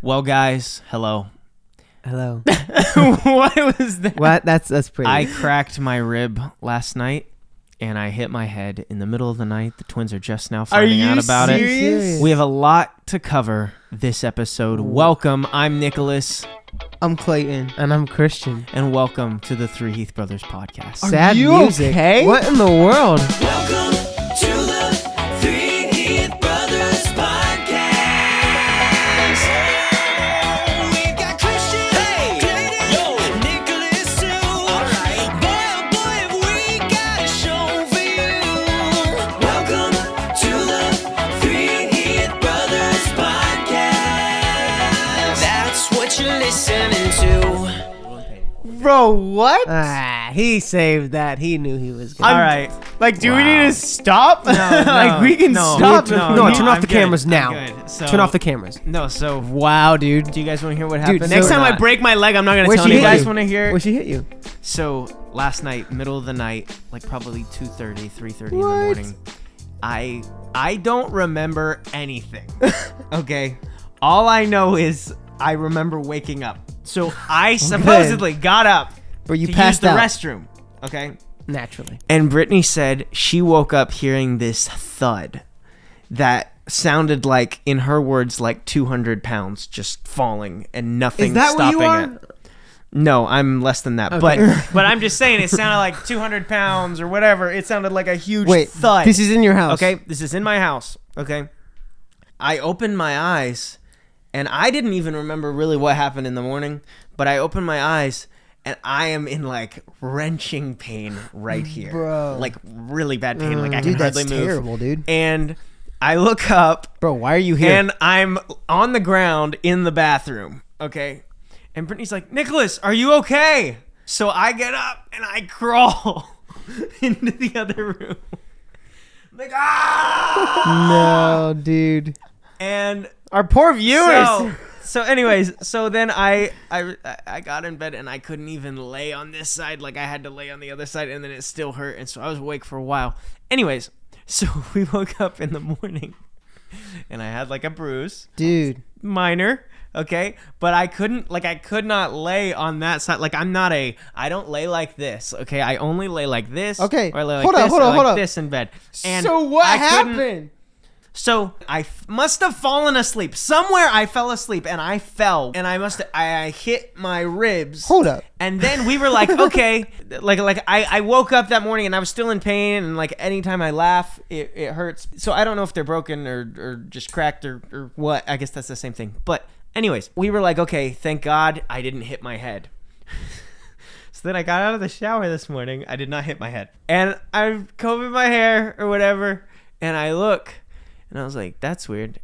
Well, guys, hello. Hello. What was that? What? That's pretty. I cracked my rib last night, and I hit my head in the middle of the night. The twins are just now finding out about it. We have a lot to cover this episode. Welcome. I'm Nicholas. I'm Clayton. And I'm Christian. And welcome to the Three Heath Brothers podcast. Sad you music. Okay? What in the world? Welcome to the Three Heath Brothers podcast. We've got Christian, Clayton, Nicholas too. All right. Boy, oh boy, have we got a show for you. Welcome to the Three Heath Brothers podcast. That's what you're listening to. Bro, what? He saved that. He knew he was good. All right. Like, do we need to stop? Like, we can stop. No, turn off I'm the good. cameras I'm now. good. So- Turn off the cameras. No, so Wow, dude. do you guys want to hear what happened? Next or time I not? break my leg, I'm not going to Where'd tell she Do you hit anybody. guys want to hear? Where'd she hit you? So last night, middle of the night, like probably 2:30, 3:30 in the morning, I don't remember anything. Okay, all I know is I remember waking up. So I supposedly got up Or you to passed use the out. restroom. Okay, Naturally. and Brittany said she woke up hearing this thud that sounded like, in her words, like 200 pounds just falling and nothing Is that what stopping you are? it. No, I'm less than that. Okay. But I'm just saying it sounded like 200 pounds or whatever. It sounded like a huge Wait, thud. this is in your house. Okay, this is in my house. Okay. I opened my eyes, and I didn't even remember really what happened in the morning, but I opened my eyes, and I am in like wrenching pain right here. Bro. Like really bad pain. Like I can Dude, that's hardly move. terrible, dude. And I look up, Bro, why are you here? and I'm on the ground in the bathroom, okay? And Brittany's like, Nicholas, are you okay? So I get up and I crawl into the other room. I'm like, ah! No, dude. And Our poor viewers. so anyways, so then I got in bed and I couldn't even lay on this side. Like I had to lay on the other side, and then it still hurt. And so I was awake for a while. Anyways, so we woke up in the morning and I had like a bruise. Dude. Minor, okay, but I could not lay on that side. Like I don't lay like this, okay? I only lay like this. Okay, or I lay like hold up, this, hold or up, hold like up. this in bed. And So what I couldn't- happened? So I must have fallen asleep somewhere. I fell asleep and I fell, and I hit my ribs. Hold up. And then we were like, okay, like I woke up that morning and I was still in pain, and like anytime I laugh, it hurts. So I don't know if they're broken or just cracked or what. I guess that's the same thing. But anyways, we were like, okay, thank God I didn't hit my head. So then I got out of the shower this morning. I did not hit my head, and I'm combing my hair or whatever, and I look. And I was like, that's weird.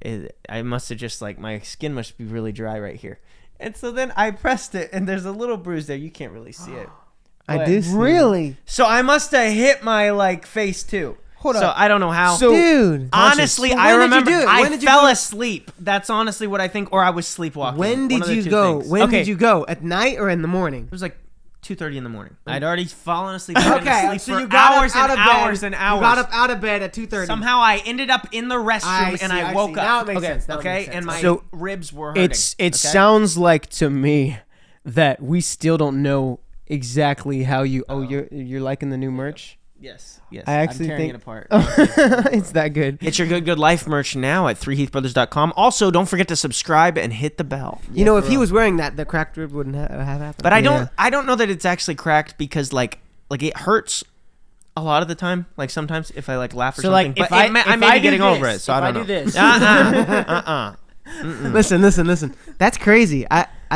I must have just like, my skin must be really dry right here. And so then I pressed it, and there's a little bruise there. You can't really see it. I But- do see. Really? So I must have hit my like face too. Hold So up. I don't know how. So- Dude. honestly, So I when did you remember do it? I When did you fell go- asleep. That's honestly what I think, or I was sleepwalking. When One did of the you two go? things. When Okay, did you go? At night or in the morning? It was like 2:30 in the morning. I'd already fallen asleep. I'd been Okay, asleep so for you got hours up out and of hours bed. and hours. You got up out of bed at 2:30. Somehow I ended up in the restroom and I woke up. Now it makes okay, sense. Now it okay, makes sense. and my So, ribs were hurting. It okay? sounds like to me that we still don't know exactly how you. Oh, you're liking the new merch. Yes. I actually I'm tearing think- it apart. It's that good. Get your good life merch now at threeheathbrothers.com. Also, don't forget to subscribe and hit the bell. You know, if he was wearing that, the cracked rib wouldn't have happened. But I don't know that it's actually cracked, because like it hurts a lot of the time. Like sometimes if I like laugh or So, something. like, but if I- I if may I be do getting this, over it, so if I don't I know. do this. Listen. That's crazy.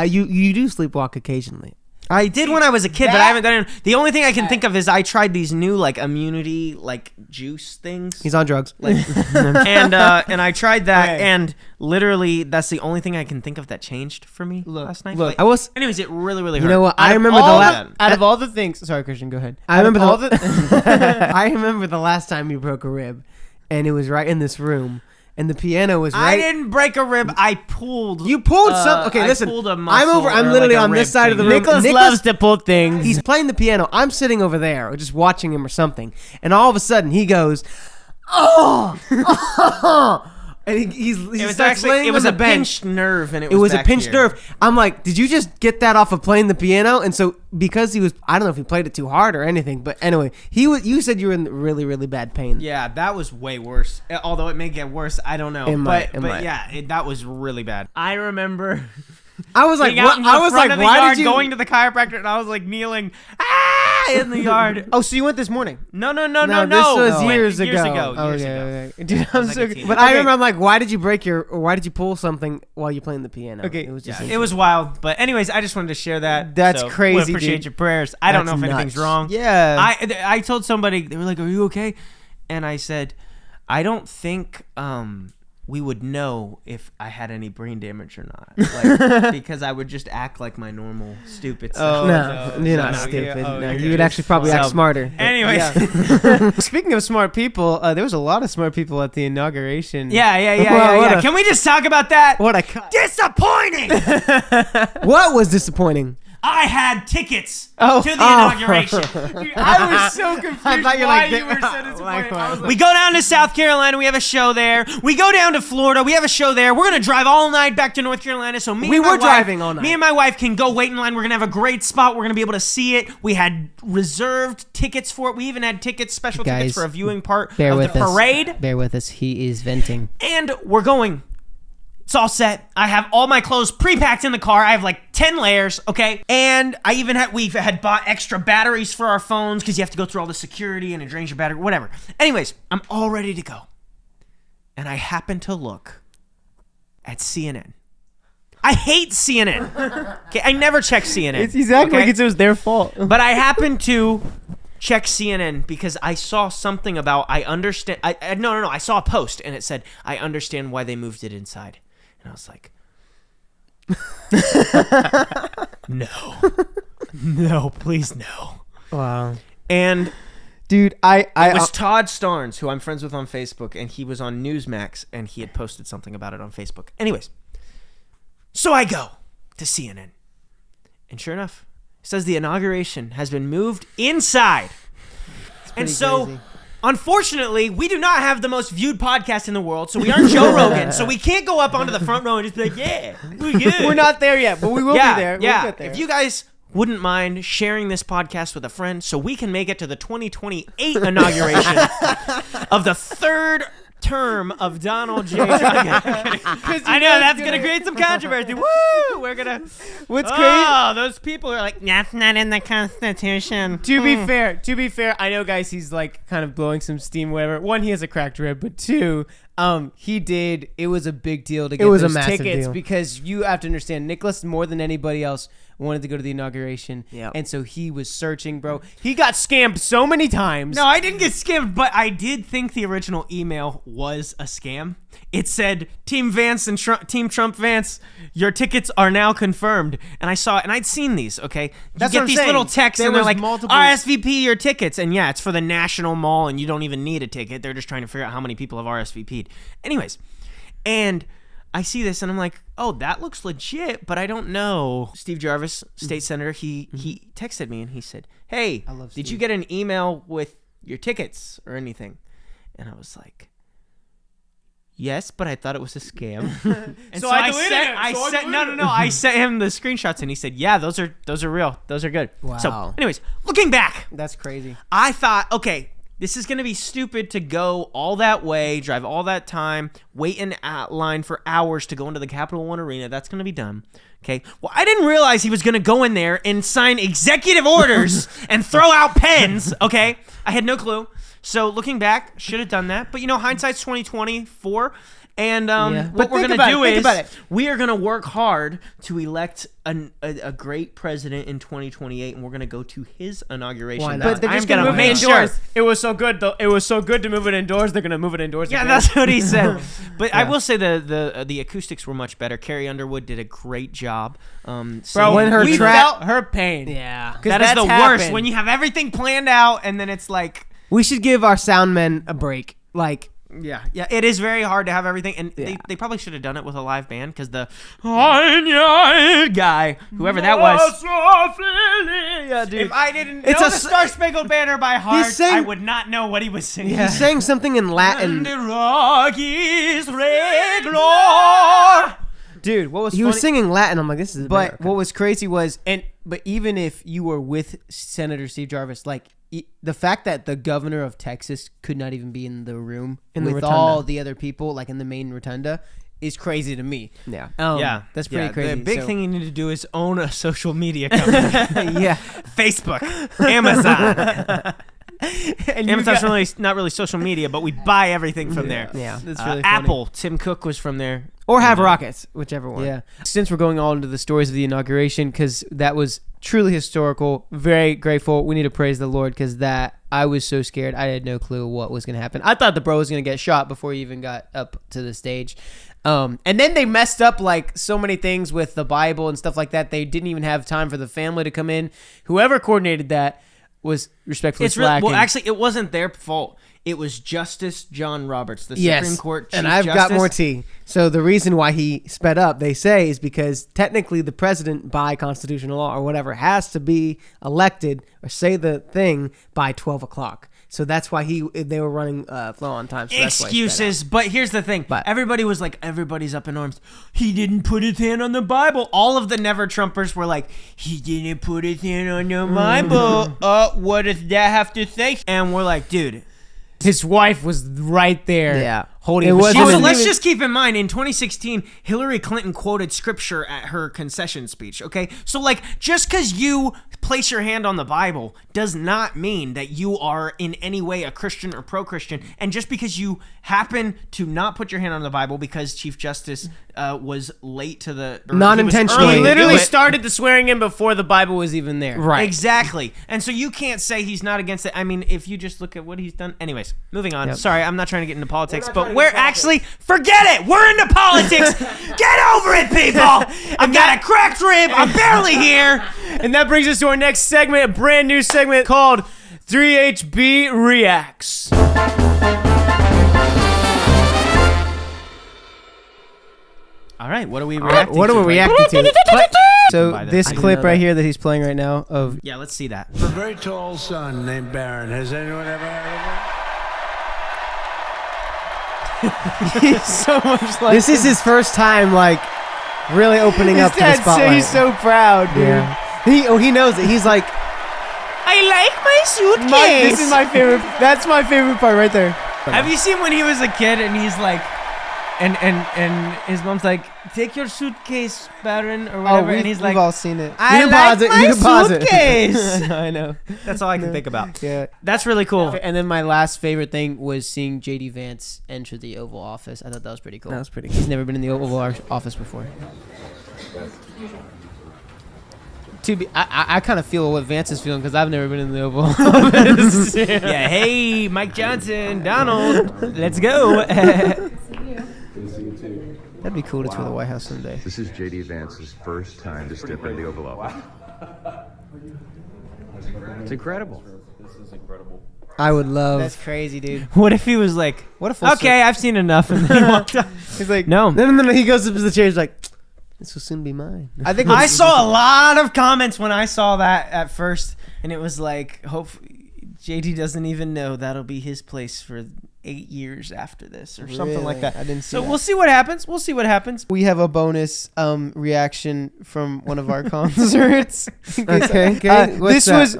You do sleepwalk occasionally. I did when I was a kid, but I haven't done it. The only thing I can think of is I tried these new like immunity like juice things. He's on drugs. and I tried that, Hey. and literally that's the only thing I can think of that changed for me last night. look, Like, anyways, it really hurt. You know what? I remember Out of all the things. Sorry, Christian. Go ahead. I remember all I remember the last time you broke a rib, and it was right in this room, and the piano was right. I didn't break a rib. I pulled. You pulled some. Okay, I listen. pulled a I'm muscle over. I'm or literally like a on this rib side of the thing. room. Nicholas loves to pull things. He's playing the piano. I'm sitting over there, or just watching him or something. And all of a sudden, he goes, "Oh!" And he It was starts actually laying it was on a the bench. pinched nerve, and It was a back pinched here. nerve. I'm like, did you just get that off of playing the piano? And so because he was, I don't know if he played it too hard or anything, but anyway, you said you were in really, really bad pain. Yeah, that was way worse. Although it may get worse, I don't know. It might, but yeah, that was really bad. I remember I was like, being out what? in the I was front like, of the why yard did you? going to the chiropractor, and I was like kneeling in the yard. Oh, so you went this morning? No. No, this was years ago. Years Oh, ago. okay. Dude, I I'm was so. like a teen. But I remember, I'm like, why did you pull something while you're playing the piano? Okay, it was just It was wild, but anyways, I just wanted to share that. That's so crazy, would appreciate dude. your prayers. I don't know That's if anything's nuts. wrong. Yeah. I told somebody, they were like, "Are you okay?" And I said, "I don't think we would know if I had any brain damage or not, like, because I would just act like my normal stupid self." no, you're not no, stupid. yeah, No, okay. you would actually probably act So- smarter. Anyways, Speaking of smart people, there was a lot of smart people at the inauguration. yeah. Can we just talk about that? What a cut. Disappointing. What was disappointing? I had tickets Oh. to the Oh. inauguration. Dude, I was so confused I thought you why like you were so that. disappointed. I was like, We go down to South Carolina. We have a show there. We go down to Florida. We have a show there. We're gonna drive all night back to North Carolina. So We were driving all night. Me and my wife can go wait in line. We're gonna have a great spot. We're gonna be able to see it. We had reserved tickets for it. We even had special tickets Guys, for a viewing part bear of the with us. parade. Bear with us. He is venting. And we're going. It's all set. I have all my clothes pre-packed in the car. I have like 10 layers, okay? And we've had bought extra batteries for our phones because you have to go through all the security and it drains your battery, whatever. Anyways, I'm all ready to go. And I happen to look at CNN. I hate CNN. Okay, I never check CNN. it's exactly okay? like it was their fault. But I happened to check CNN because I saw something about I saw a post and it said, "I understand why they moved it inside." And I was like, no, please no. Wow. And Dude, it was Todd Starnes, who I'm friends with on Facebook, and he was on Newsmax, and he had posted something about it on Facebook. Anyways, so I go to CNN, and sure enough, it says the inauguration has been moved inside. And so, crazy. unfortunately, we do not have the most viewed podcast in the world, so we aren't Joe Rogan, so we can't go up onto the front row and just be like, yeah, we're good. we're not there yet, but we will be there. We'll Yeah, get there. if you guys wouldn't mind sharing this podcast with a friend so we can make it to the 2028 inauguration of the third term of Donald J. Trump. I know that's gonna create some controversy. Woo! We're gonna. What's crazy? Oh, those people are like, that's not in the Constitution. To be fair, I know, guys, he's like kind of blowing some steam, whatever. One, he has a cracked rib, but two, it was a big deal to get was a those massive tickets deal. because you have to understand, Nicholas, more than anybody else, wanted to go to the inauguration. Yep. And so he was searching, bro. He got scammed so many times. No, I didn't get scammed, but I did think the original email was a scam. It said, Team Vance and Team Trump Vance, your tickets are now confirmed. And I saw it, and I'd seen these, okay? You That's get what I'm these saying. little texts, There and they're was like, multiple- RSVP your tickets. And yeah, it's for the National Mall, and you don't even need a ticket. They're just trying to figure out how many people have RSVP'd. Anyways, and I see this, and I'm like, oh, that looks legit, but I don't know. Steve Jarvis, state senator, he texted me, and he said, hey, love did Steve. you get an email with your tickets or anything? And I was like, yes, but I thought it was a scam. And So I deleted it. I sent him the screenshots, and he said, yeah, those are real. Those are good. So Wow. anyways, looking back, That's crazy. I thought, okay, this is going to be stupid to go all that way, drive all that time, wait in line for hours to go into the Capital One Arena. That's going to be dumb. Okay. Well, I didn't realize he was going to go in there and sign executive orders and throw out pens. Okay. I had no clue. So looking back, should have done that. But, hindsight's 2024. And Yeah. what But we're think going about to it, do think is about it. we are going to work hard to elect a great president in 2028, and we're going to go to his inauguration. Why not? But they're I'm just gonna gonna move it make indoors. sure. It was so good, though. It was so good to move it indoors. They're gonna move it indoors. Yeah, again. that's what he said. But I will say the acoustics were much better. Carrie Underwood did a great job. Bro, singing. when her we track- felt her pain. Yeah. that is that's the worst happened. when you have everything planned out and then it's like, We should give our sound men a break. Like, yeah, it is very hard to have everything, and Yeah. they probably should have done it with a live band because the good guy, whoever that was. Yeah, dude. If I didn't know the Star Spangled Banner by heart, I would not know what he was singing. He sang something in Latin. And the Rockies regular. Dude, what was He funny? was singing Latin. I'm like, this is America. But what was crazy was, but even if you were with Senator Steve Jarvis, like the fact that the governor of Texas could not even be in the room with all the other people, like in the main rotunda, is crazy to me. Yeah. Yeah, that's pretty crazy. The big thing you need to do is own a social media company. Yeah. Facebook, Amazon. And Amazon's really not really social media, but we buy everything from there. Yeah. That's really funny. Apple, Tim Cook was from there. Or have rockets, whichever one. Yeah. Since we're going all into the stories of the inauguration, because that was truly historical, very grateful. We need to praise the Lord because I was so scared. I had no clue what was going to happen. I thought the bro was going to get shot before he even got up to the stage. And then they messed up like so many things with the Bible and stuff like that. They didn't even have time for the family to come in. Whoever coordinated that was respectfully slacking. Well, actually, it wasn't their fault. It was Justice John Roberts, the Supreme Court Chief and I've Justice. got more tea. So the reason why he sped up, they say, is because technically the president, by constitutional law or whatever, has to be elected or say the thing by 12 o'clock. So that's why they were running low on time. So that's why he sped Excuses, but here's the thing. But- Everybody was like, everybody's up in arms. He didn't put his hand on the Bible. All of the never-Trumpers were like, he didn't put his hand on the Bible. What does that have to say? And we're like, dude. His wife was right there. Yeah. Holding It the wasn't she Also, even- let's just keep in mind, in 2016, Hillary Clinton quoted scripture at her concession speech, okay? So, like, just because you place your hand on the Bible does not mean that you are in any way a Christian or pro-Christian. And just because you happen to not put your hand on the Bible because Chief Justice was late to the... or Non-intentionally. he was early He to literally do it. started the swearing in before the Bible was even there. Right. Exactly. And so you can't say he's not against it. I mean, if you just look at what he's done. Anyways, moving on. Yep. Sorry, I'm not trying to get into politics, but we're actually, forget it. We're into politics. Get over it, people. I've got a cracked rib. I'm barely here. And that brings us to our next segment, a brand new segment called 3HB Reacts. All right, what are we reacting What to? are we reacting to? So Buy that. this I didn't clip know right that. here that he's playing right now of Yeah, let's see that. A very tall son named Baron. Has anyone ever heard of him? he's so much like This is his first time, like, really opening up to the His dad spotlight. say he's so proud, dude. Yeah. He knows it. He's like, I like my suitcase. This is my favorite. That's my favorite part right there. Have you seen when he was a kid and he's like, and his mom's like, take your suitcase, Baron, or whatever, and he's like, all seen it. I can like pause it, my you can pause it. suitcase. I know. That's all I can think about. Yeah. That's really cool. And then my last favorite thing was seeing JD Vance enter the Oval Office. I thought that was pretty cool. That was pretty He's never been in the Oval Office before. I kind of feel what Vance is feeling because I've never been in the Oval Office. Yeah, hey, Mike Johnson, Donald, let's go. That'd be cool to tour the White House someday. This is J.D. Vance's first time to step in the Oval Office. It's incredible. I would love. That's crazy, dude. What if he was like, What a full okay, I've seen enough, and then he walked out. He's like, No. No. He goes up to the chair. He's like, this will soon be mine. I think I saw a lot of comments when I saw that at first, and it was like, hopefully, JD doesn't even know that'll be his place for 8 years after this, or something like Really? that. I didn't see So that. we'll see what happens. We'll see what happens. We have a bonus reaction from one of our concerts. Okay. What's This that? was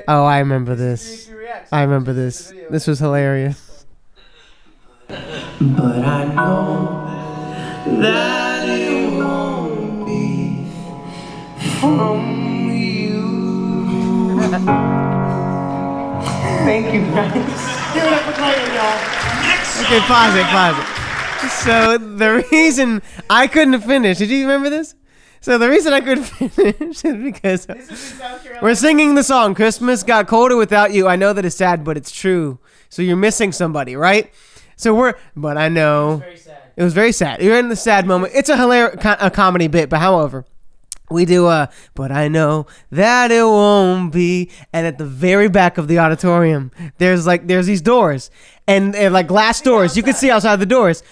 Oh, I remember this. I remember this. This was hilarious. But I know that it won't be from you. Thank you, guys. Okay, pause it. So the reason I couldn't finish, did you remember this? So the reason I couldn't finish is because we're singing the song, Christmas Got Colder Without You. I know that it's sad, but it's true. So you're missing somebody, right? So but I know. It was very sad. You're in the sad moment. It's a hilarious comedy bit, but however, we do but I know that it won't be. And at the very back of the auditorium, there's these doors, and they're like glass doors. You can see outside the doors.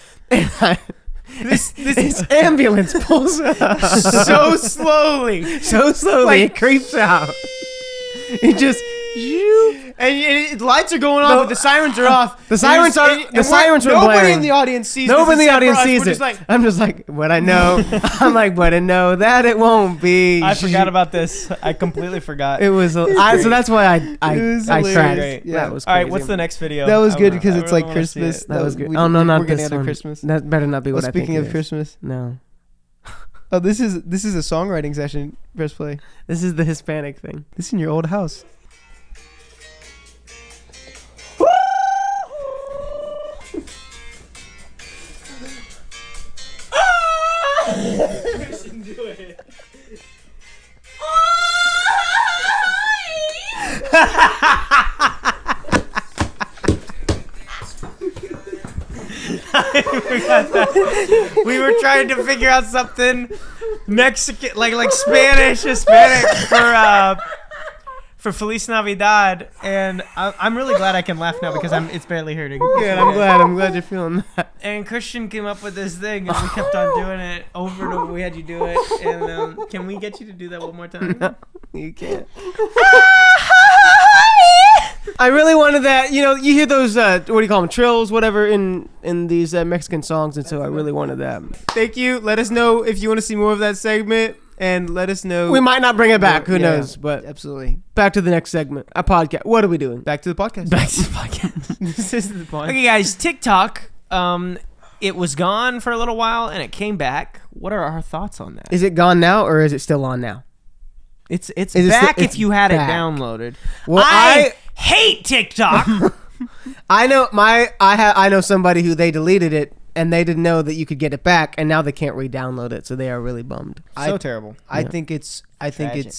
This ambulance pulls up so slowly. it creeps out. It just And lights are going off, but the sirens are off. The sirens were Nobody blaring. in the audience sees Nobody in this the except for audience us. sees We're it. just like, I'm just like, but I know. I'm like, but I know that it won't be. I forgot about this. I completely forgot. It was. So that's why I was cracked. hilarious. Yeah. That was All crazy. right, what's the next video? that was I good wanna- because I it's really like wanna see Christmas. it. That was good. We- Oh no, not we're getting this out of one. Christmas. That better not be what I think. Speaking it of is. Christmas, No, oh, this is a songwriting session. Press play. this is the Hispanic thing. This is in your old house. We were trying to figure out something Mexican, like Spanish, Hispanic for Feliz Navidad, and I'm really glad I can laugh now because it's barely hurting. Good. I'm glad you're feeling that. And Christian came up with this thing, and we kept on doing it over and over. We had you do it, and can we get you to do that one more time? No, you can't. I really wanted that. You know, you hear those what do you call them, trills, whatever, in these Mexican songs, and so I really wanted that. Thank you. Let us know if you want to see more of that segment, and let us know. We might not bring it back. Who Yeah, knows? But absolutely. back to the next segment. A podcast. What are we doing? Back to the podcast. Back to the podcast. This is the point. Okay, guys, TikTok. It was gone for a little while, and it came back. What are our thoughts on that? Is it gone now, or is it still on now? It's Is it back still- if you had back. it downloaded. Well, I hate TikTok. I know I know somebody who they deleted it and they didn't know that you could get it back, and now they can't re-download it, so they are really bummed. So terrible. I think it's. Tragic.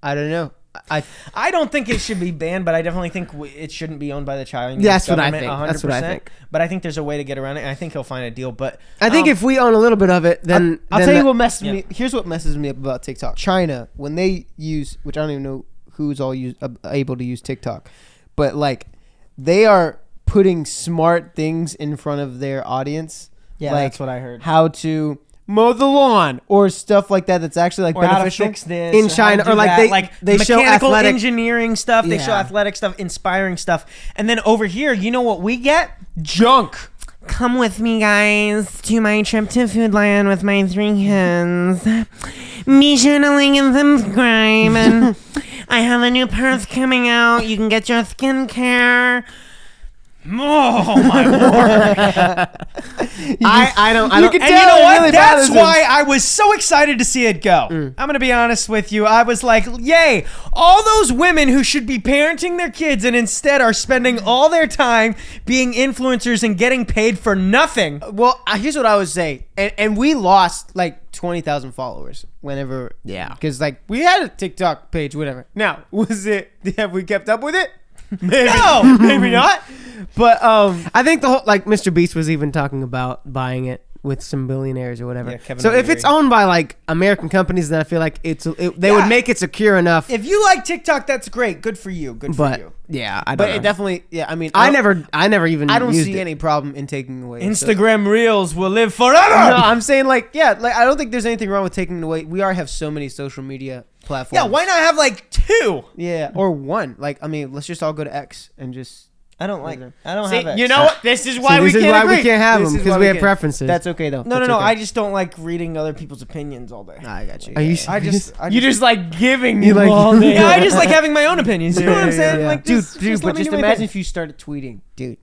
I don't know. I don't think it should be banned, but I definitely think it shouldn't be owned by the Chinese That's what I government. think. 100%. That's what I think. But I think there's a way to get around it, and I think he'll find a deal. But I think if we own a little bit of it, then I'll then tell you that- what messes Yeah. me. Here's what messes me up about TikTok. China, when they use, which I don't even know who's all able to use TikTok, but like they are putting smart things in front of their audience. Yeah, like that's what I heard. How to mow the lawn or stuff like that. That's actually like Or how to beneficial. fix this In how to China, do or like that. they show mechanical athletic- engineering stuff. They show Yeah. athletic stuff, inspiring stuff, and then over here, you know what we get? Junk. Come with me, guys, to my trip to Foodland with my 3 kids. Be sure to like and subscribe, and I have a new purse coming out. You can get your skincare. Oh my word! I don't. can And tell you know it what? really That's bothers him. why I was so excited to see it go. I'm going to be honest with you. I was like, yay. All those women who should be parenting their kids and instead are spending all their time being influencers and getting paid for nothing. Well, here's what I would say, and we lost like 20,000 followers whenever. Yeah. Because like we had a TikTok page, whatever. Now, have we kept up with it? Maybe. No. Maybe not. But I think the whole, like, Mr. Beast was even talking about buying it with some billionaires or whatever. Yeah, Kevin so if O'Leary. it's owned by like American companies, then I feel like they Yeah. would make it secure enough. If you like TikTok, that's great. Good for you. Good for But you. yeah, I don't but know. it definitely, yeah. I mean, I never even. I don't used see it. any problem in taking away so- Instagram Reels will live forever. No, I'm saying like, yeah, like I don't think there's anything wrong with taking it away. We have so many social media platforms. Yeah, why not have like 2? Yeah, or one. Like, I mean, let's just all go to X and just. I don't have See, it. you know what? This is why See, we this is can't why agree. we can't have This them is because why we have can't. preferences. That's okay though. No, That's no. okay. I just don't like reading other people's opinions all day. I got you. Are you? I just You just like giving you like- all day. yeah, I just like having my own opinions. You know what I'm saying? yeah. Like, dude, just but let me just do my imagine thing. if you started tweeting, dude.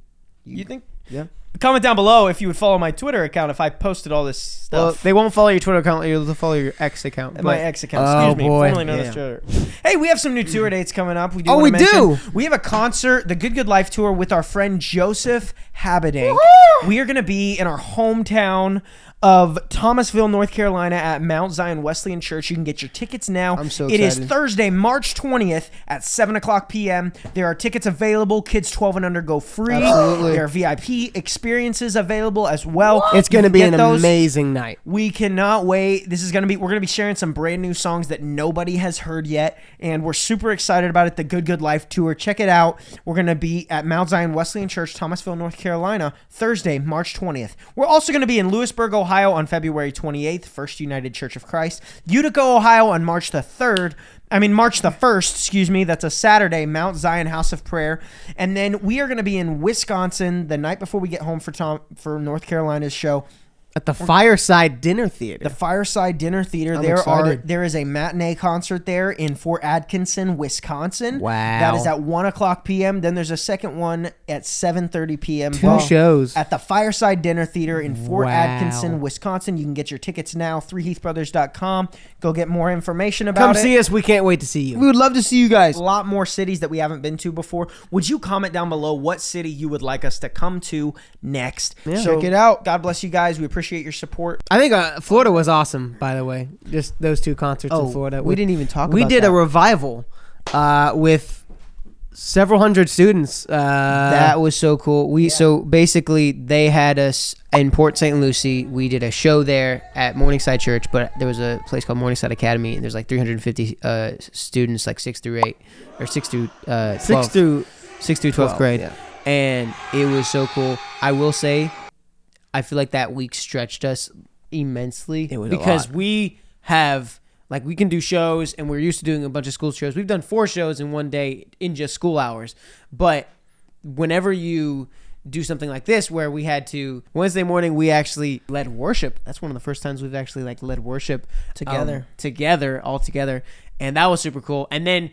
You think? Yeah. Comment down below if you would follow my Twitter account if I posted all this Well, stuff. they won't follow your Twitter account. They'll follow your X account. My but- ex account, Oh, excuse me, boy. formerly known Yeah. as Twitter. Hey, we have some new tour dates coming up. We do. Oh, wanna we mention, do. We have a concert, the Good Life tour with our friend Joseph Habadink. We are going to be in our hometown of Thomasville, North Carolina at Mount Zion Wesleyan Church. You can get your tickets now. I'm so It is excited. Thursday, March 20th at 7 o'clock p.m. There are tickets available. Kids 12 and under go free. Absolutely. There are VIP experiences available as well. It's going to You be can an get those. amazing night. We cannot wait. We're going to be sharing some brand new songs that nobody has heard yet, and we're super excited about it. The Good Life Tour. Check it out. We're going to be at Mount Zion Wesleyan Church, Thomasville, North Carolina, Thursday, March 20th. We're also going to be in Lewisburg, Ohio on February 28th, First United Church of Christ. Utica, Ohio on March the 1st, excuse me. That's a Saturday, Mount Zion House of Prayer. And then we are going to be in Wisconsin the night before we get home for North Carolina's show. At the Fireside Dinner Theater. The Fireside Dinner Theater. I'm There excited. there is a matinee concert there in Fort Atkinson, Wisconsin. Wow. That is at 1 o'clock p.m. Then there's a second one at 7:30 p.m. Two shows. At the Fireside Dinner Theater in Fort Wow. Atkinson, Wisconsin. You can get your tickets now, 3heathbrothers.com. Go get more information about Come it. see us. We can't wait to see you. We would love to see you guys. A lot more cities that we haven't been to before. Would you comment down below what city you would like us to come to next? Check it out. God bless you guys. We appreciate your support. I think Florida was awesome, by the way. Just those two concerts in Florida. we didn't even talk We about did that. a revival with several hundred students. That was so cool. So basically they had us in Port St. Lucie. We did a show there at Morningside Church, but there was a place called Morningside Academy, and there's like 350 students, like 6 through 8 or 6 through 12. 6 through 12th grade. yeah. And it was so cool. I will say, I feel like that week stretched us immensely. It was a because lot. we have, like, we can do shows, and we're used to doing a bunch of school shows. We've done 4 shows in one day in just school hours. But whenever you do something like this, where we had to, Wednesday morning, we actually led worship. That's one of the first times we've actually like led worship all together. And that was super cool. And then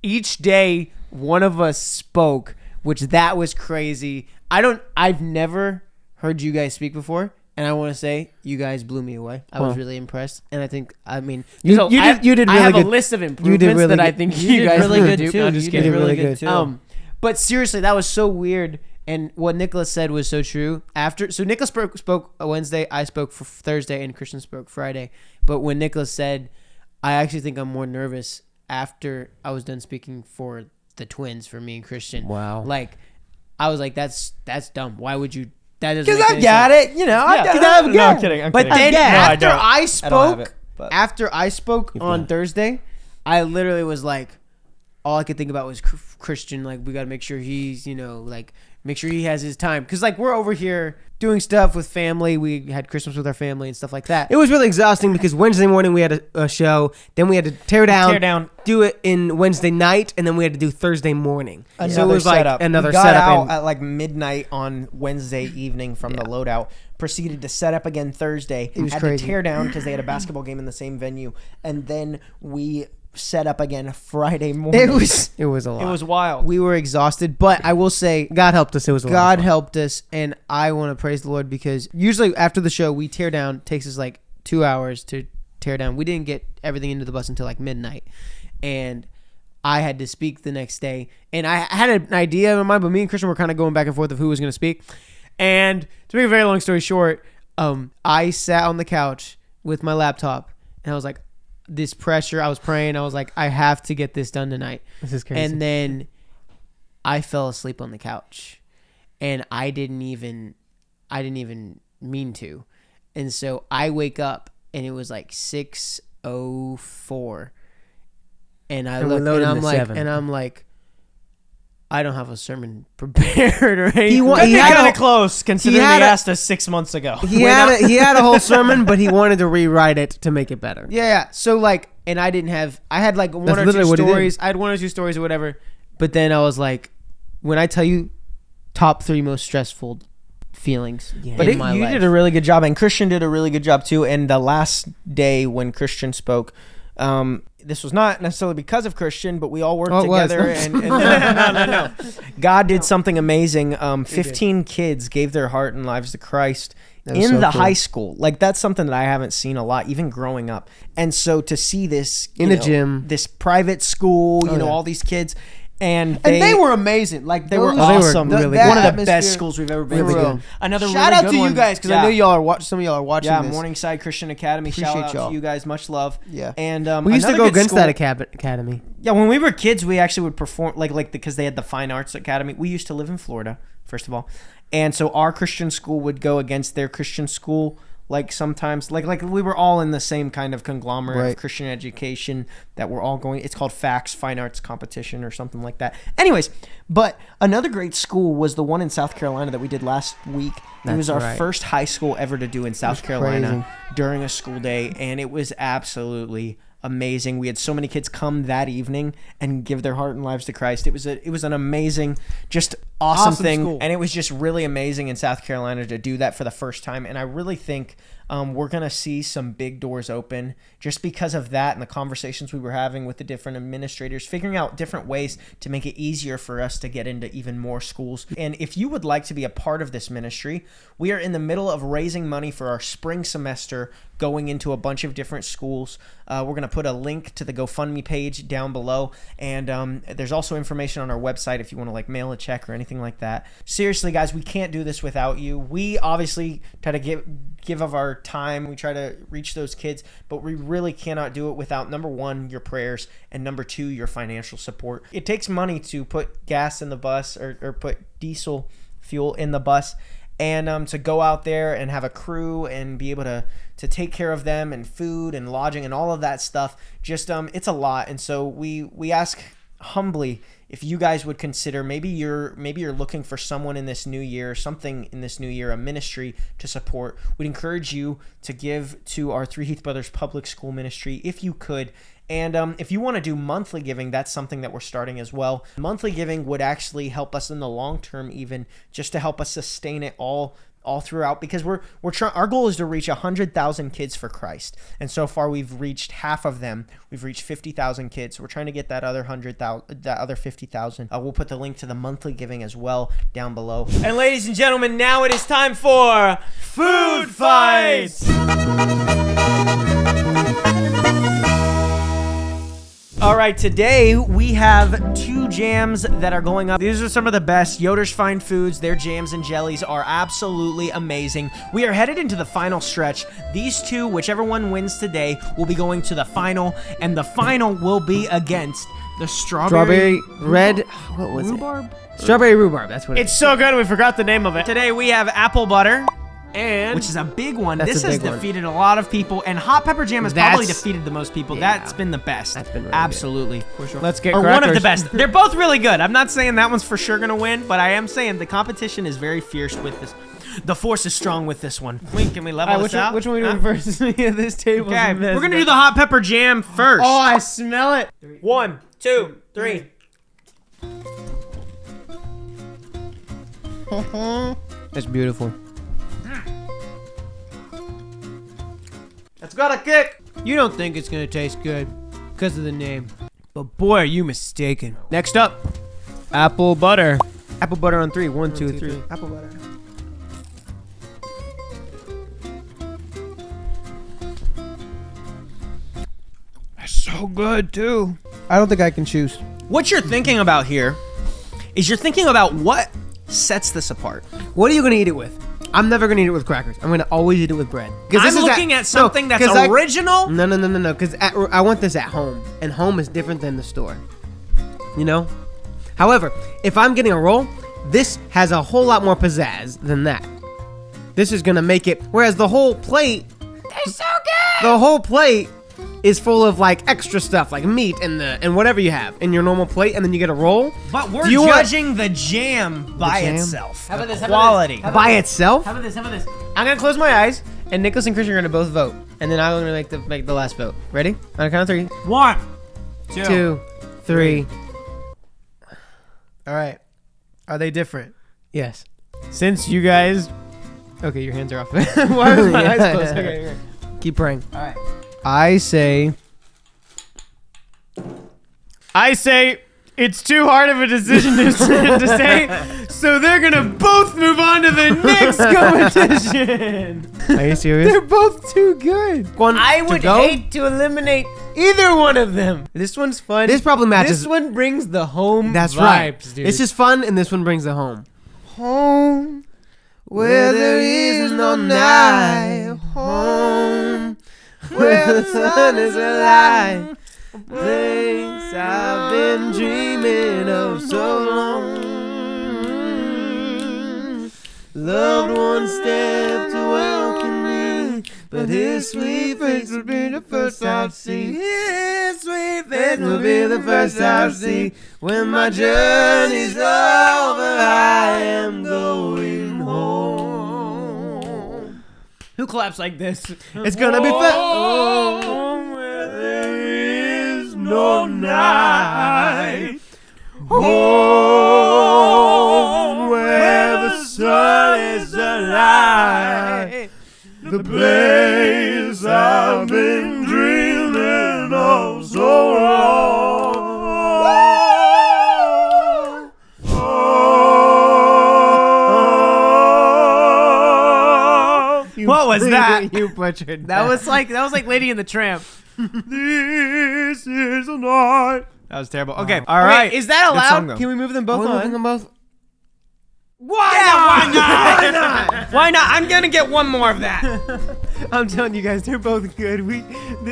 each day, one of us spoke, which that was crazy. I've never heard you guys speak before, and I want to say you guys blew me away. I was really impressed, and I think, I mean, You did I really have good. a list of You did improvements really that I good. think You you did guys really would good do. too. No, I'm just You kidding. did really good too. But seriously, that was so weird. And what Nicholas said was so true. So Nicholas spoke Wednesday, I spoke for Thursday, and Christian spoke Friday. But when Nicholas said, I actually think I'm more nervous after I was done speaking for the twins, for me and Christian. Wow. Like, I was like, that's dumb. Why would you? That doesn't. Because make I've any got sense. it. You know, I've got it. No, I'm kidding. But then after I have spoke, it, but- after I spoke on Thursday, I literally was like, all I could think about was Christian. Like, we got to make sure he's, like, make sure he has his time. Because, like, we're over here doing stuff with family. We had Christmas with our family and stuff like that. It was really exhausting because Wednesday morning we had a show, then we had to tear down, do it in Wednesday night, and then we had to do Thursday morning. Another So it was setup. like another we got setup. out and- at like midnight on Wednesday evening from the loadout. Proceeded to set up again Thursday. It was had crazy. to tear down because they had a basketball game in the same venue, and then we set up again Friday morning. It was a lot. It was wild. we were exhausted, but I will say God helped us. It was a lot. God of fun. helped us, and I want to praise the Lord because usually after the show we tear down. Takes us like 2 hours to tear down. We didn't get everything into the bus until like midnight, and I had to speak the next day. And I had an idea in my mind, but me and Christian were kind of going back and forth of who was going to speak. And to make a very long story short, I sat on the couch with my laptop, and I was like, this pressure. I was praying. I was like, I have to get this done tonight. This is crazy. And then I fell asleep on the couch, and I didn't even mean to. And so I wake up, and it was like 6:04, and I And we look, loaded and I'm to like, 7. I don't have a sermon prepared or anything. He Kind had of close, considering had they a- asked us 6 months ago. he had a whole sermon, but he wanted to rewrite it to make it better. Yeah. So like, and I had like one That's or two literally what he did. stories. I had 1 or 2 stories or whatever. But then I was like, when I tell you, top 3 most stressful feelings But in my you life. did a really good job, and Christian did a really good job too. And the last day when Christian spoke, this was not necessarily because of Christian, but we all worked it was. together. And no. God did something amazing. 15 kids gave their heart and lives to Christ was in so the cool. high school. Like, that's something that I haven't seen a lot, even growing up. And so to see this In a gym. this private school, Oh, all these kids. And they were amazing. Like they were those- awesome. really that One of the atmosphere- best schools we've ever been Really to. good. Another Shout really out good to one. you guys because Yeah. I know y'all are some of y'all are watching Yeah, this. Morningside Christian Academy. Shout Appreciate out y'all. to you guys. Much love. Yeah. And We used to another go good against school- that academy. Yeah, when we were kids, we actually would perform because they had the Fine Arts Academy. We used to live in Florida, first of all, and so our Christian school would go against their Christian school. Like sometimes, like we were all in the same kind of conglomerate Right. of Christian education that we're all going. It's called FACS, Fine Arts Competition, or something like that. Anyways, but another great school was the one in South Carolina that we did last week. It was our first high school ever to do in South Carolina during a school day, and it was absolutely amazing. We had so many kids come that evening and give their heart and lives to Christ. It was an amazing, just awesome thing, school. and it was just really amazing in South Carolina to do that for the first time. And I really think we're gonna see some big doors open just because of that and the conversations we were having with the different administrators, figuring out different ways to make it easier for us to get into even more schools. And if you would like to be a part of this ministry, we are in the middle of raising money for our spring semester, going into a bunch of different schools. We're going to put a link to the GoFundMe page down below, and there's also information on our website if you want to like mail a check or anything like that. Seriously, guys, we can't do this without you. We obviously try to give of our time. We try to reach those kids, but we really cannot do it without, number one, your prayers, and number two, your financial support. It takes money to put gas in the bus or put diesel fuel in the bus, and to go out there and have a crew and be able to take care of them and food and lodging and all of that stuff. Just it's a lot. And so we ask humbly if you guys would consider, maybe you're looking for someone in this new year, something in this new year, a ministry to support. We'd encourage you to give to our Three Heath Brothers Public School Ministry if you could. And if you want to do monthly giving, that's something that we're starting as well. Monthly giving would actually help us in the long term, even just to help us sustain it all throughout, because we're trying. Our goal is to reach 100,000 kids for Christ, and so far we've reached half of them. We've reached 50,000 kids. So we're trying to get that other 100,000, that other 50,000. We'll put the link to the monthly giving as well down below. And ladies and gentlemen, now it is time for Food Fights. All right, today we have two jams that are going up. These are some of the best. Yoders Fine Foods, their jams and jellies are absolutely amazing. We are headed into the final stretch. These two, whichever one wins today, will be going to the final, and the final will be against the Strawberry red. What was rhubarb. it? Strawberry rhubarb. That's what It's so good, we forgot the name of it. Today we have apple butter, and which is a big one. That's This a has big one. defeated a lot of people, and hot pepper jam has probably That's- defeated the most people. yeah. That's been the best. That's been really absolutely. Let's get Or crackers. one of the best. They're both really good. I'm not saying that one's for sure gonna win, but I am saying the competition is very fierce with this. The force is strong with this one. Wait, can we level this out? which one are we doing Huh? first? Yeah, this table. Okay, we're gonna do the hot pepper jam first. Oh, I smell it. 1, 2, 3. That's beautiful. That's got a kick. You don't think it's gonna taste good because of the name, but boy, are you mistaken. Next up, apple butter. Apple butter on 3. 1, 2, 3. Apple butter. That's so good too. I don't think I can choose. What you're thinking about here is you're thinking about what sets this apart. What are you gonna eat it with? I'm never gonna eat it with crackers. I'm gonna always eat it with bread. I'm looking at something that's 'cause original. No. Because I want this at home, and home is different than the store. You know. However, if I'm getting a roll, this has a whole lot more pizzazz than that. This is gonna make it. Whereas the whole plate, they're so good. The whole plate is full of like extra stuff, like meat and whatever you have in your normal plate, and then you get a roll. But we're Do you want- judging the jam by jam? itself. How about this? Quality. By itself. How about this? I'm gonna close my eyes, and Nicholas and Christian are gonna both vote, and then I'm gonna make the last vote. Ready? On the count of 3. 1, 2, 3. All right. Are they different? Yes. Since you guys, Okay, your hands are off. why was my eyes closed? Okay. Keep praying. All right. I say It's too hard of a decision to say, so they're gonna both move on to the next competition. Are you serious? They're both too good. One I to would go? hate to eliminate either one of them. This one's fun. This probably matches. This one brings the home That's vibes, right. dude. It's just fun, and this one brings it home. home Where there is no night, home where the sun is alive. Things I've been dreaming of so long. Loved one step to welcome me, but his sweet face will be the first I'll see. His sweet face will be the first I'll see. When my journey's over, I am going home. Who claps like this? It's gonna be fun. Home where there is no night. Home where the sun is alive. The place I've been dreaming of so long. What was that? You butchered That was like Lady and the Tramp. This is a night. That was terrible. Okay, All right. Is that Good song, allowed? though. Can we move them both on? both. Why not? Why not? I'm gonna get one more of that. I'm telling you guys, they're both good.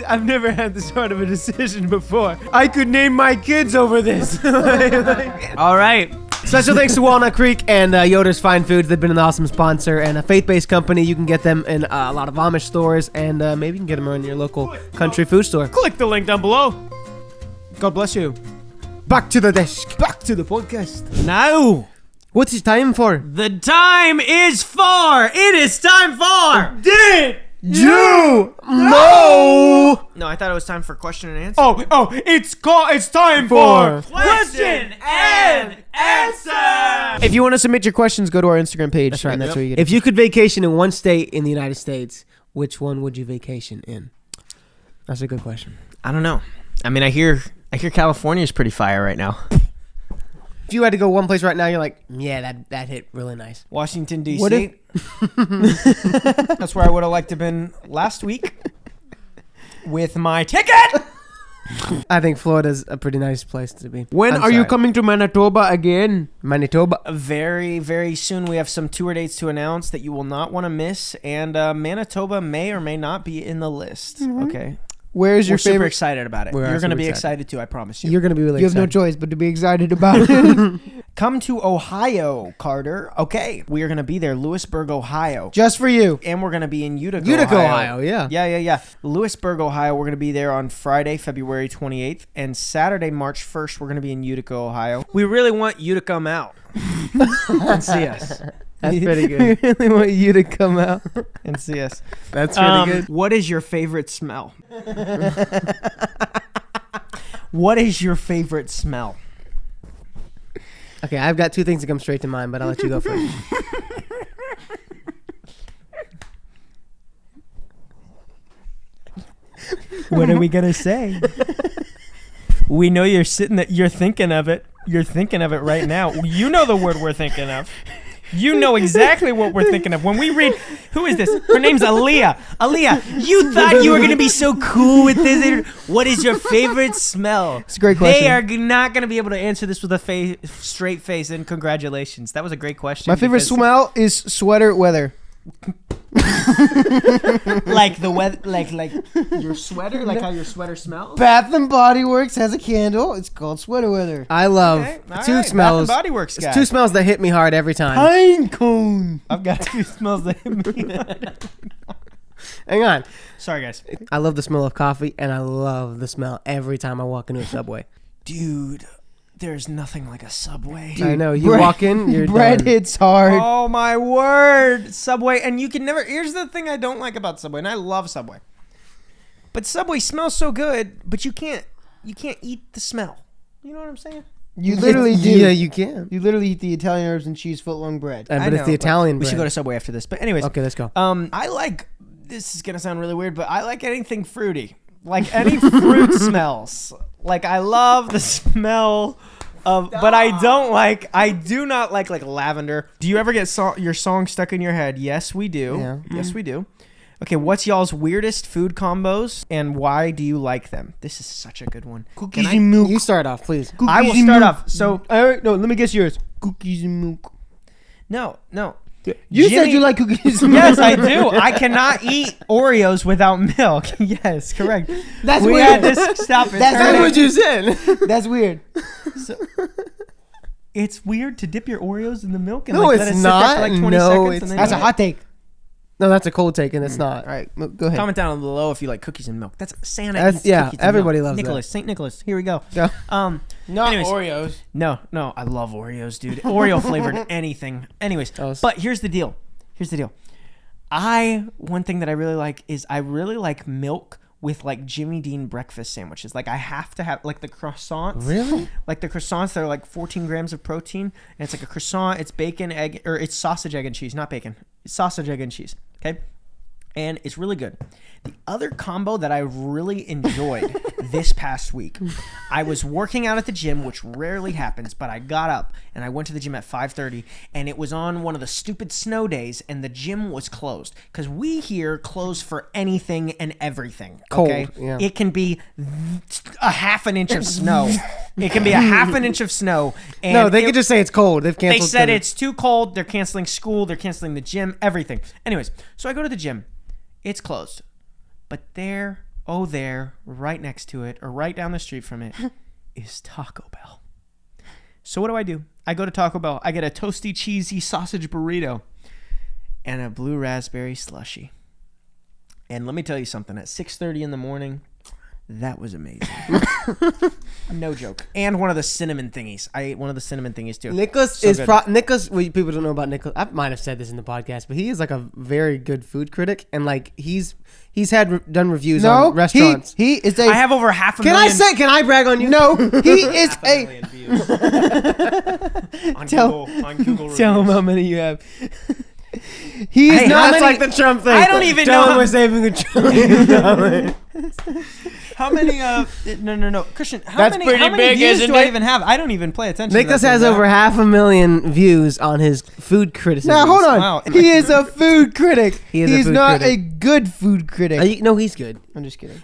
I've never had this sort of a decision before. I could name my kids over this. All right. Special thanks to Walnut Creek and Yoders Fine Foods. They've been an awesome sponsor and a faith-based company. You can get them in a lot of Amish stores, and maybe you can get them in your local country food store. Click the link down below. God bless you. Back to the desk. Back to the podcast. Now What's it time for? the time is for. It is time for. Did You know. No, I thought it was time for question and answer. it's time For question and answer. If you want to submit your questions, go to our Instagram page. That's right. And that's where you get If you could vacation in one state in the United States, which one would you vacation in? That's a good question. I don't know. I mean, I hear California is pretty fire right now. If you had to go one place right now, you're like, yeah, that hit really nice. Washington D.C. What if- That's where I would have liked to have been last week with my ticket. I think Florida's a pretty nice place to be. When I'm are you sorry. coming to Manitoba again? Manitoba. Very, very soon we have some tour dates to announce that you will not want to miss, and Manitoba may or may not be in the list. Okay, Where's your we're super favorite? excited about it. We are You're going to super be excited. excited too, I promise you. You're gonna be really You have no excited. choice but to be excited about it. Come to Ohio, Carter. Okay, we are going to be there, Lewisburg, Ohio. Just for you. And we're going to be in Utica, Utica, Ohio. Ohio, yeah. Yeah. Lewisburg, Ohio. We're going to be there on Friday, February 28th. And Saturday, March 1st, we're going to be in Utica, Ohio. We really want you to come out and see us. That's pretty good. I really want you to come out. And see us. That's really good. What is your favorite smell? What is your favorite smell? Okay, I've got two things that come straight to mind, but I'll let you go first. What are we going to say? We know you're you're thinking of it. You're thinking of it right now. You know the word we're thinking of. You know exactly what we're thinking of. When we read, who is this? Her name's Aaliyah. Aaliyah, you thought you were going to be so cool with this. What is your favorite smell? It's a great question. They are not going to be able to answer this with a straight face, and congratulations. That was a great question. My favorite because- smell is sweater weather. Like the weather, like your sweater, like how your sweater smells. Bath and Body Works has a candle. It's called sweater weather. I love Okay, all two right, smells. Bath and Body Works, It's guy. two smells that hit me hard every time. Pine cone. I've got two smells that hit me. Hang on. Sorry, guys. I love the smell of coffee, and I love the smell every time I walk into a Subway. Dude, there's nothing like a Subway. I know. You bread- walk in, you're Bread done. hits hard. Oh my word, Subway, and you can never. Here's the thing I don't like about Subway, and I love Subway, but Subway smells so good, but you can't eat the smell. You know what I'm saying? You literally do. Yeah, you can. You literally eat the Italian herbs and cheese footlong bread. But I it's know, the but Italian We bread. should go to Subway after this, but anyways. Okay, let's go. I like. This is gonna sound really weird, but I like anything fruity, like any fruit smells. Like I love the smell But I do not like lavender. Do you ever get your song stuck in your head? Yes, we do. Yeah. Yes, we do. Okay, what's y'all's weirdest food combos and why do you like them? This is such a good one. Cookies and milk. You start off, please. I will start off. So, All right, no, let me guess yours. Cookies and milk. no. You said Jimmy- you like cookies and milk. Yes, I do. I cannot eat Oreos without milk. Yes, correct. That's we weird. had this. Stop it. That's That's what you said. That's weird. It's weird to dip your Oreos in the milk and No, let it's it sit there not. for like 20 No, seconds. it's And then That's a eat hot take. No, that's a cold take, and it's not. All right, go ahead. Comment down below if you like cookies and milk. That's Santa. That's- eats yeah, cookies and everybody milk. loves that. Nicholas, Saint Nicholas. Here we go. Yeah. Not anyways. Oreos. No, I love Oreos, dude. Oreo flavored anything. Anyways, was- but here's the deal. One thing that I really like is I really like milk with like Jimmy Dean breakfast sandwiches. Like I have to have like the croissants. Really? Like the croissants, they're like 14 grams of protein, and it's like a croissant. It's bacon, egg, or it's sausage, egg, and cheese, not bacon. It's sausage, egg, and cheese. Okay, and it's really good. The other combo that I really enjoyed this past week, I was working out at the gym, which rarely happens, but I got up and I went to the gym at 5:30, and it was on one of the stupid snow days, and the gym was closed because we here close for anything and everything. Okay, Cold, yeah. it can be a half an inch of snow. It can be a half an inch of snow. And No, they could just say it's cold. They've They canceled. said it's too cold. They're canceling school. They're canceling the gym. Everything. Anyways, so I go to the gym. It's closed. But there, right next to it, or right down the street from it, is Taco Bell. So what do? I go to Taco Bell. I get a toasty, cheesy sausage burrito and a blue raspberry slushie. And let me tell you something. At 6:30 in the morning, that was amazing. No joke. And one of the cinnamon thingies. I ate one of the cinnamon thingies too. Nicholas So is good. Nicholas. Well, people don't know about Nicholas. I might have said this in the podcast, but he is like a very good food critic, and like he's done reviews on restaurants. He is a. I have over half a Can million. Can I brag on you? No, he is a. million views on Tell- Google Tell him reviews. how many you have. He's Hey, not. That's like the Trump thing. I don't even Tell know him how- we're saving the Trump. How many? No, Christian. How That's many? pretty How many big, views isn't do I it? even have? I don't even pay attention. Nicholas to that has thing. over 500,000 views on his food criticism. Now hold on. Wow. He is a food critic. He is a He's food not critic. a good food critic. No, he's good. I'm just kidding.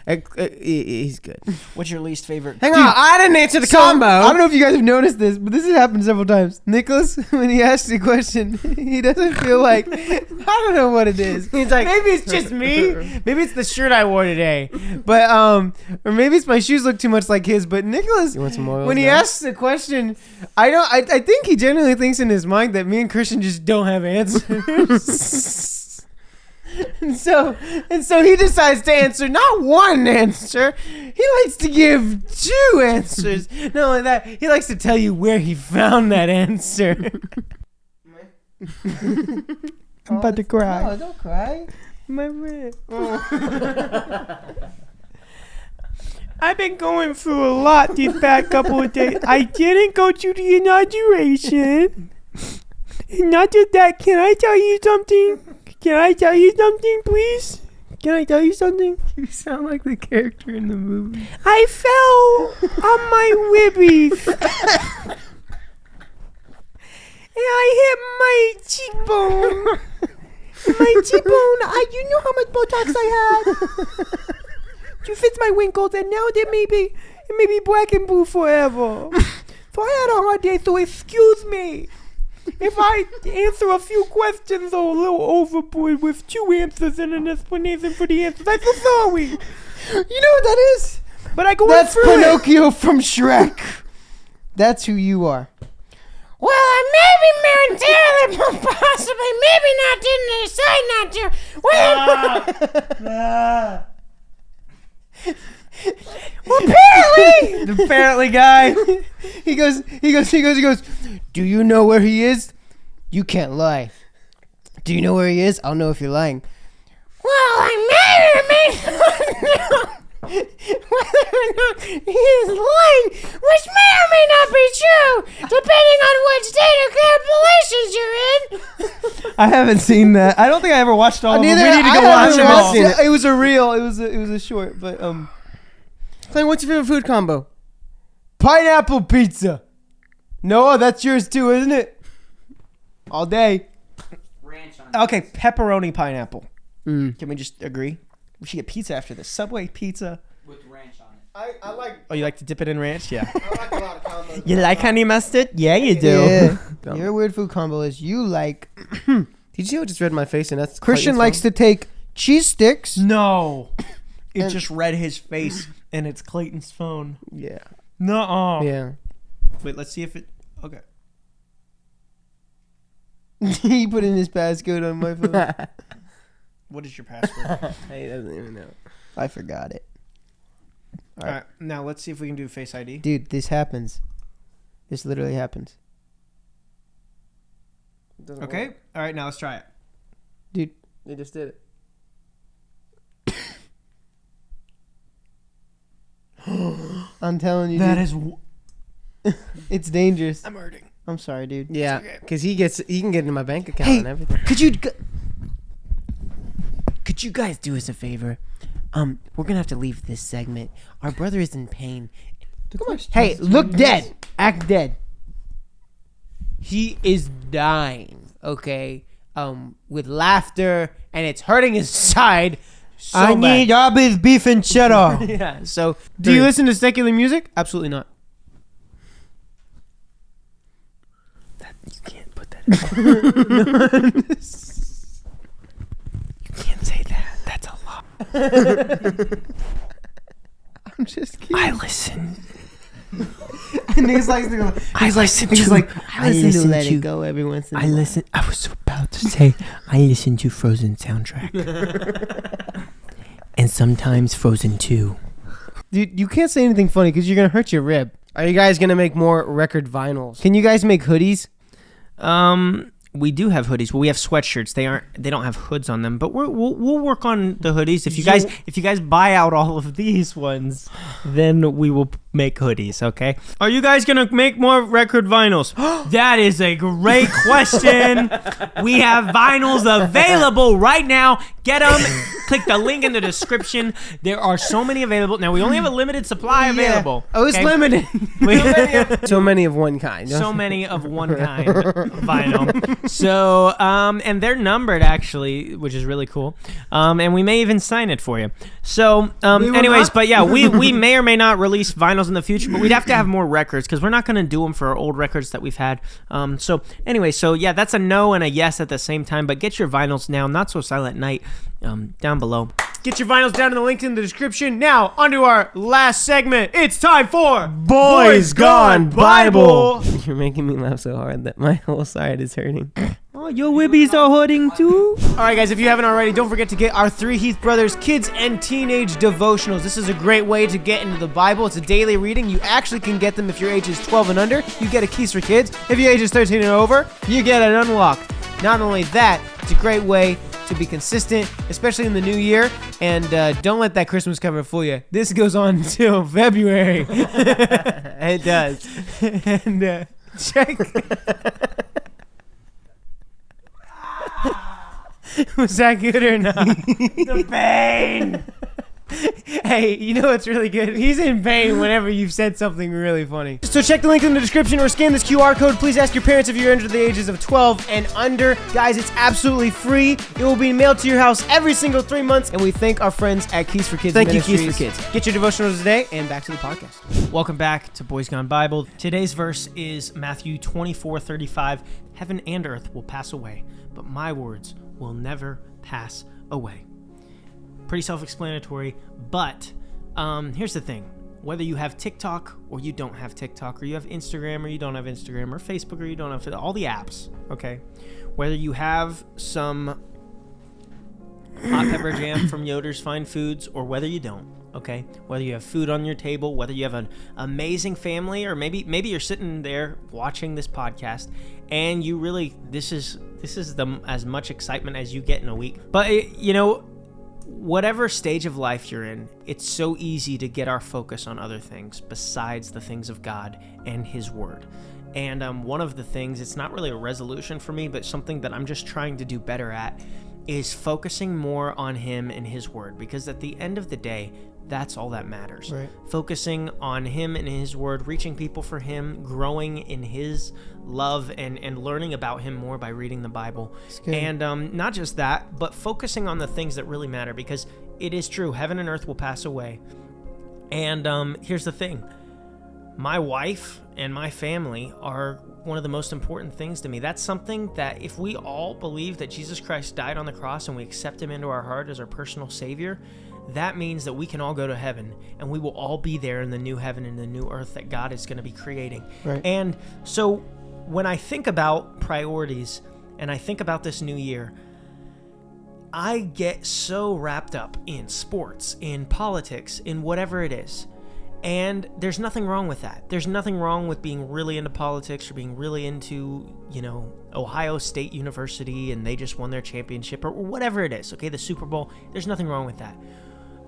He's good. What's your least favorite? Hang on, I didn't answer the combo. I don't know if you guys have noticed this, but this has happened several times. Nicholas, when he asks a question, he doesn't feel like I don't know what it is. He's like, Maybe it's just me. Maybe it's the shirt I wore today. But or maybe it's my shoes look too much like his. But Nicholas, You want some oils when he now? asks a question, I think he genuinely thinks in his mind that me and Christian just don't have answers. And so he decides to answer not one answer. He likes to give two answers. Not only that, he likes to tell you where he found that answer. I'm about to cry. No, don't cry. My rib. I've been going through a lot these past couple of days. I didn't go to the inauguration. And not just that, can I tell you something? Can I tell you something, please? Can I tell you something? You sound like the character in the movie. I fell on my wibbies. And I hit my cheekbone. My cheekbone, you know how much Botox I had. To fix my winkles, and now it may be black and blue forever. So I had a hard day, so excuse me if I answer a few questions a little overboard with two answers and an explanation for the answers. I'm so sorry. You know what that is? But I go That's through Pinocchio from Shrek. That's who you are. Well, I maybe momentarily, possibly, maybe not, didn't decide not to. Well, Apparently, guy. He goes. Do you know where he is? You can't lie. Do you know where he is? I'll know if you're lying. well, I may not know whether or not he is lying, which may or may not be true, depending on which state or calculations you're in. I haven't seen that. I don't think I ever watched all of them. We need to go watch them all. It was a reel. It was a short, but Clay, what's your favorite food combo? pineapple pizza. Noah, that's yours too, isn't it? All day. Okay, pepperoni pineapple. Mm. Can we just agree? We should get pizza after this. Subway pizza. With ranch on it. I like. Oh, you like to dip it in ranch? Yeah. I like a lot of combos. You like honey mustard? Yeah, you do. Yeah. Your weird food combo is you like. Did you see what just read my face? And that's Christian likes to take cheese sticks. No. It And- just read his face, and it's Clayton's phone. Yeah. Nuh-uh. Yeah. Wait, let's see if it... Okay. He put in his passcode on my phone. What is your password? He doesn't even know. I forgot it. All right. Now, let's see if we can do Face ID. Dude, this happens. This literally happens. Okay. All right, now let's try it. Dude, They just did it. I'm telling you, That dude, is... it's dangerous. I'm hurting. I'm sorry, dude. Yeah, because he can get into my bank account Hey, and everything. Could you guys do us a favor? We're gonna have to leave this segment. Our brother is in pain. Hey, look dead. Act dead. He is dying. Okay. With laughter, and it's hurting his side. So I bad. need Arby's beef and cheddar. Yeah. So Do you listen to secular music? Absolutely not. You can't put that in. You can't say that. That's a lot. I'm just kidding. I listen. And he's like, I listen he's to... like, I I listen to listen let to... it go every once in a I while. listen... I was about to say, I listen to Frozen soundtrack. And sometimes Frozen 2. Dude, you can't say anything funny because you're gonna hurt your rib. Are you guys gonna make more record vinyls? Can you guys make hoodies? We do have hoodies. Well, we have sweatshirts. They don't have hoods on them, but we'll work on the hoodies. If you guys buy out all of these ones, then we will make hoodies. Okay? Are you guys gonna make more record vinyls? That is a great question. We have vinyls available right now. Get them. Click the link in the description. There are so many available. Now we only have a limited supply available. Oh, it's okay? limited. So many of one kind. So many of one kind vinyl. So, and they're numbered actually, which is really cool. And we may even sign it for you. So, anyways, but yeah, we may or may not release vinyls in the future, but we'd have to have more records because we're not going to do them for our old records that we've had. So anyway, so yeah, that's a no and a yes at the same time, but get your vinyls now, Not So Silent Night, down below. Get your vinyls down in the link in the description. Now, on to our last segment. It's time for Boys Gone Bible. You're making me laugh so hard that my whole side is hurting. Oh, your wibbies are hurting too? All right, guys, if you haven't already, don't forget to get our 3 Heath Brothers Kids and Teenage Devotionals. This is a great way to get into the Bible. It's a daily reading. You actually can get them if your age is 12 and under. You get a Keys for Kids. If your age is 13 and over, you get an Unlocked. Not only that, it's a great way to be consistent, especially in the new year. And don't let that Christmas cover fool you. This goes on until February. It does. And check. Was that good or not? The pain. Hey, you know what's really good? He's in pain whenever you've said something really funny. So check the link in the description or scan this QR code. Please ask your parents if you're under the ages of 12 and under. Guys, it's absolutely free. It will be mailed to your house every single 3 months. And we thank our friends at Keys for Kids Thank you, Ministries. Keys for Kids. Get your devotionals today and back to the podcast. Welcome back to Boys Gone Bible. Today's verse is Matthew 24:35. Heaven and earth will pass away, but my words will never pass away. Pretty self-explanatory, but here's the thing. Whether you have TikTok or you don't have TikTok, or you have Instagram or you don't have Instagram, or Facebook or you don't have all the apps, okay? Whether you have some hot pepper jam from Yoders Fine Foods or whether you don't, okay? Whether you have food on your table, whether you have an amazing family, or maybe you're sitting there watching this podcast and you really, this is as much excitement as you get in a week. But, you know, whatever stage of life you're in, it's so easy to get our focus on other things besides the things of God and His Word. And one of the things, it's not really a resolution for me, but something that I'm just trying to do better at, is focusing more on Him and His Word. Because at the end of the day, that's all that matters. Right. Focusing on him and his word, reaching people for him, growing in his love, and learning about him more by reading the Bible. good. And not just that, but focusing on the things that really matter, because it is true, heaven and earth will pass away. And here's the thing. My wife and my family are one of the most important things to me. That's something that if we all believe that Jesus Christ died on the cross and we accept him into our heart as our personal Savior, that means that we can all go to heaven and we will all be there in the new heaven and the new earth that God is going to be creating. Right. And so when I think about priorities and I think about this new year, I get so wrapped up in sports, in politics, in whatever it is. And there's nothing wrong with that. There's nothing wrong with being really into politics or being really into, Ohio State University and they just won their championship or whatever it is, okay, the Super Bowl. There's nothing wrong with that.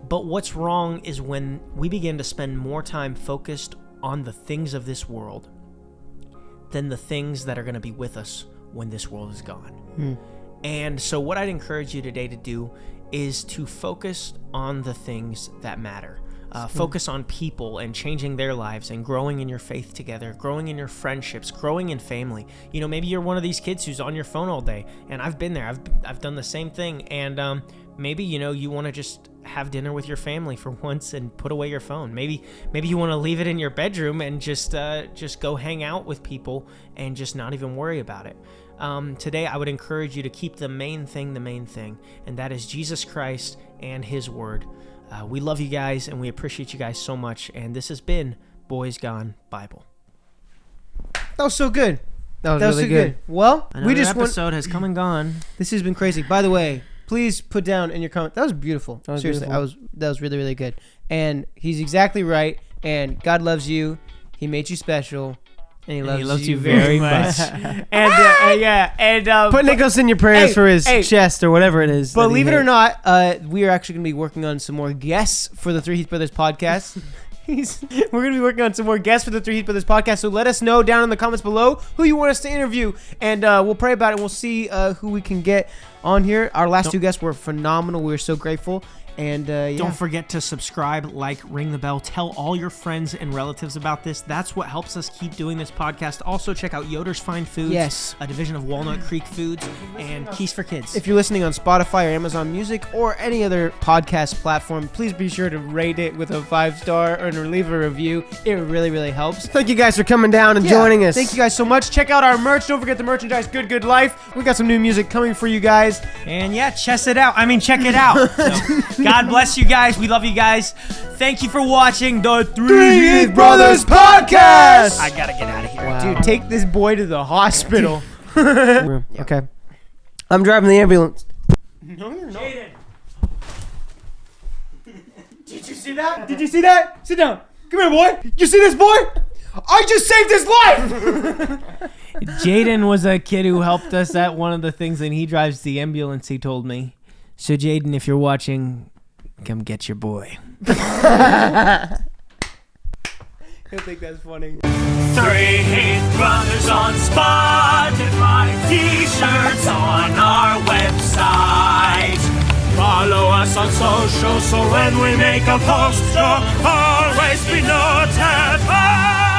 But what's wrong is when we begin to spend more time focused on the things of this world than the things that are going to be with us when this world is gone. And so what I'd encourage you today to do is to focus on the things that matter. Focus on people and changing their lives and growing in your faith together, growing in your friendships, growing in family. Maybe you're one of these kids who's on your phone all day, and I've been there. I've done the same thing. And maybe you want to just have dinner with your family for once and put away your phone. Maybe you want to leave it in your bedroom and just go hang out with people and just not even worry about it. Today, I would encourage you to keep the main thing, and that is Jesus Christ and his word. We love you guys, and we appreciate you guys so much. And this has been Boys Gone Bible. That was so good. That was really so good. Well, Another we just episode has come and gone. This has been crazy. By the way, please put down in your comment. That was beautiful. That was Seriously, beautiful. that was really, really good. And he's exactly right. And God loves you. He made you special. And he loves you very much. And Put Nicholas in your prayers for his chest or whatever it is. believe it or not, we are actually going to be working on some more guests for the Three Heath Brothers podcast. We're going to be working on some more guests for the Three Heath Brothers podcast. So let us know down in the comments below who you want us to interview. And we'll pray about it. We'll see who we can get on here. Our last two guests were phenomenal. We were so grateful. And Don't forget to subscribe, ring the bell, tell all your friends and relatives about this. That's what helps us keep doing this podcast. Also, check out Yoders Fine Foods, Yes. a division of Walnut Creek Foods, and Keys for Kids. If you're listening on Spotify or Amazon Music or any other podcast platform, please be sure to rate it with a 5-star or leave a review. It really, really helps. Thank you guys for coming down and joining us. Thank you guys so much. Check out our merch. Don't forget the merchandise, Good Life. We got some new music coming for you guys. And check it out. So, God bless you guys. We love you guys. Thank you for watching the Three Heath Brothers podcast. I gotta get out of here. Wow. Dude, take this boy to the hospital. Okay. I'm driving the ambulance. No, you're not. Jaden. Did you see that? Did you see that? Sit down. Come here, boy. You see this boy? I just saved his life. Jaden was a kid who helped us at one of the things, and he drives the ambulance, he told me. So, Jaden, if you're watching, come get your boy. I think that's funny. Three Heath Brothers on Spotify, t-shirts on our website. Follow us on social so when we make a post, you'll always be notified.